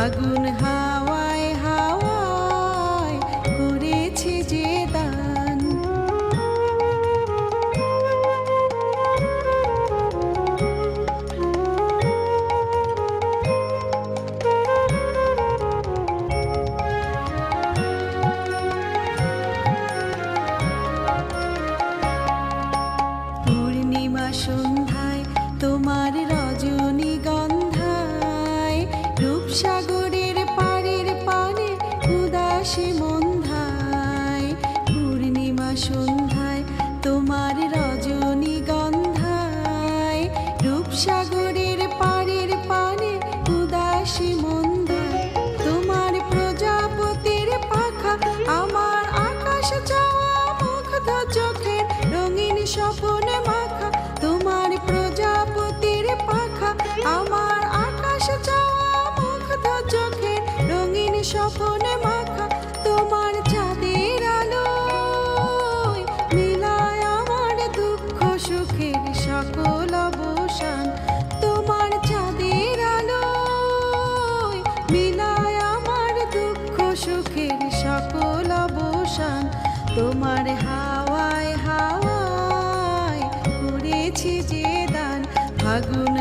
ফাগুন হাওয়ায় হাওয়ায় করেছে যে দান। পূর্ণিমা সন্ধ্যায় তোমার রজনীগন্ধায় রূপসাগরের পাড়ের পানে উদাসী মন্ধায়। পূর্ণিমা সন্ধ্যায় তোমার রজনীগন্ধায় রূপসাগরের পাড়ের পানে উদাসী মন্ধায়। তোমার প্রজাপতির পাখা আমার আকাশ চাওয়া মুগ্ধ চোখের রঙিন স্বপ্ন মাখা। তোমার প্রজাপতির পাখা আমার আকাশ চাওয়া মুগ্ধ চোখের রঙিন স্বপ্ন মাখা। তোমার চাঁদের আলোয় মিলায় আমার দুঃখ সুখের সকল অবসান। তোমার চাঁদের আলোয় মিলায় আমার দুঃখ সুখের সকল অবসান। তোমার হাওয়ায় হাওয়ায় করেছে যে দান। ফাগুন